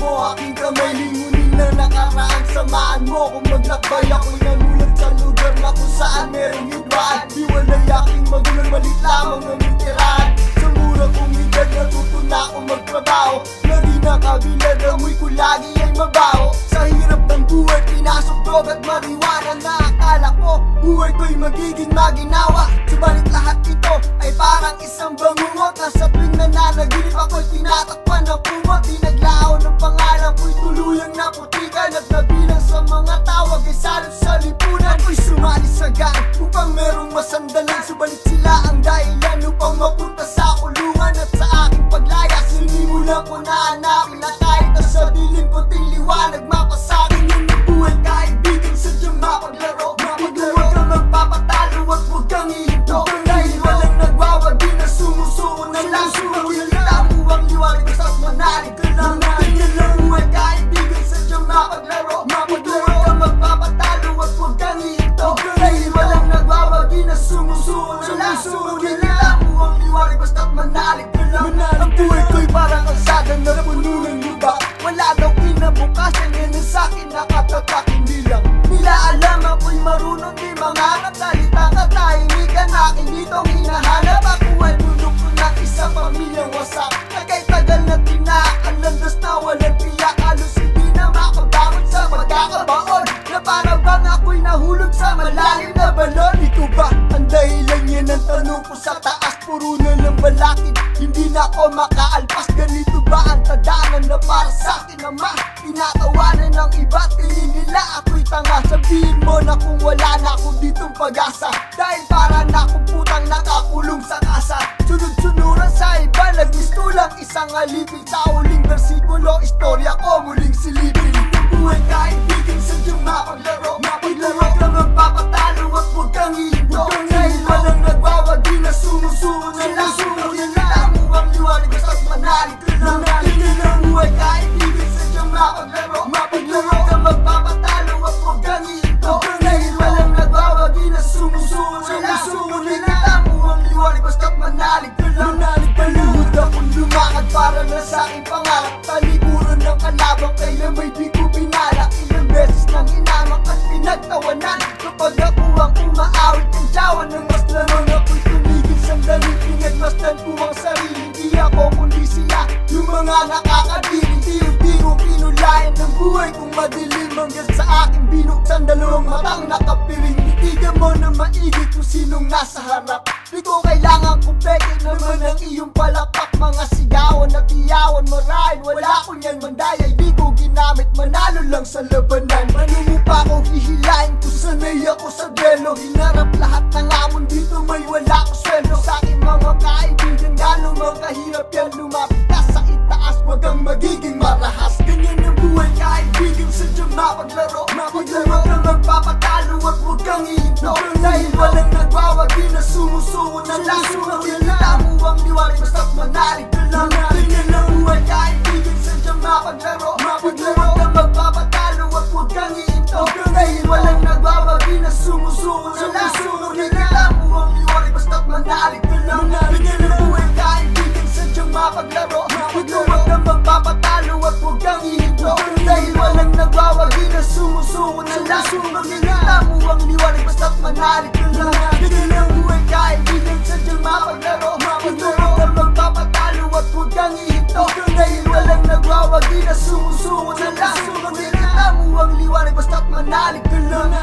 mo aking kamay, lingunin na nakaraang samahan mo. Kung maglakbay ako'y nanulat sa lugar na kung saan merong hidwaan. Di walay aking magulang, malit lamang ang tirahan. Sa mura kong edad natuto na akong magtrabaho, na di nakabilad, amoy ko lagi ay mabaho. Sa hirap ng buhay pinasok dog at mariwana, na akala ko buhay ko'y magiging maginawa. Subalit lahat ito ay parang isang bangungot, na sa tuwing nananaginip ako'y tinatakpan ng kumot. Di naglaho ng pangalan ko'y tuluyang naputikan, at nabilang sa mga tawag ay salot sa lipunan. Ko'y sumali sa gang upang merong masandalan, subalit sila ang dahilan upang mapunta sa kulungan. At sa aking paglayas sinimulan ko na hanapin, na kahit na sa dilim konting liwanag mapasakin. Yung buhay kaibigan sadyang mapaglaro, huwag kang magpapatalo at huwag kang ihinto, dahil walang nagwawagi na sumusuko na lang. Makikita mo ang liwanag basta't manalig ka lang. Ganyan lang buhay kaibigan sadyang mapaglaro, huwag kang magpapatalo at huwag kang ihinto, dahil walang nagwawagi na sumusuko na lang. Makikita mo ang liwanag basta't manalig ka lang. Ang buhay ko'y parang kalsada na puno ng lubak, wala daw kinabukasan, yan ang sa'kin nakatatak. Hindi lang nila alam ako'y marunong di mga salita, katahimikan aking ditong hinahanap. Ako ay tulog ko ng isang pamilyang wasak, na kay tagal na tinaalandas na walang tiyak. Halos hindi na makabangon sa pagkakabaon, na parang bang ako'y nahulog sa malalim na balon. Ito ba ang dahilan? Yan ang tanong ko sa taas, puro na lang balakid, hindi na ako makaalpas. Ganito ba ang tadaanan na para sa'kin naman? Tinatawanan ng iba, tingin nila ako'y tanga. Sabihin mo na kung wala na ako ditong pag-asa, dahil para na akong putang nakakulong sa kasa. Sunod-sunuran sa iba, nagmistulang isang alipin. Sa huling versikulo, istorya ko muling silipin. Buhay kaibigan sadyang mapaglaro, huwag kang magpapatalo at huwag kang ihinto, dahil walang nagwawagi na sumusuko na lang. Makikita mo ang liwanag basta't manalig ka lang. Ganyan ang buhay kaibigan sadyang mapaglaro, huwag kang magpapatalo at huwag kang ihinto, dahil walang nagwawagi na sumusuko na lang. Makikita mo ang liwanag basta't manalig ka lang. Paluhod akong lumakad para na sa'king pangarap, talikuran ng kalabang kailan may di ko pinalak. Ilang beses nang inamak at pinagtawanan, kapag ako ang umaawit ng jawan ng mas laro. Ako'y tumigil sandali, pinagmasdan ko ang sarili. Di ako kundi sila, yung mga nakakadiri. Tiro-tiro pinulayan ng buhay kung madilim, hanggang sa aking binuksan dalawang matang nakapiring. Titigan mo na maigi kung sinong nasa harap, di ko kailangan kung peke naman ang iyong palakpak. Mga sigawan at iyawan marahil wala ko niyan mandayay, di ko ginamit, manalo lang sa labanan. Ano mo pa akong hihilahin kung sanay ako sa duelo? Hinarap lahat ng amon dito, may wala ko sweldo. Sa aking mga kaibigan, gano'ng mga kahirap yan, lumapit ka sa itaas, wag kang magiging marahas. Ganyan ang buhay kaibigan sadyang mapaglaro, huwag kang magpapatalo at huwag kang ihinto, dahil walang nagwawagi na sumusuko na lang. Makikita mo ang liwanag basta't manalig ka lang. Ganyan ang buhay kaibigan sadyang mapaglaro, huwag kang magpapatalo at huwag kang ihinto, dahil walang nagwawagi na sumusuko na lang. Makikita mo ang liwanag basta't manalig ka lang. Ganyan ang buhay kaibigan sadyang mapaglaro, huwag kang magpapatalo at huwag kang ihinto, dahil walang nagwawagi na sumusuko na lang. Makikita mo ang liwanag basta't manalig ka lang. Ganyan ang buhay kaibigan sadyang mapaglaro, huwag kang magpapatalo at huwag kang ihinto, dahil walang nagwawagi na sumusuko na lang. Makikita mo ang liwanag basta't manalig ka lang.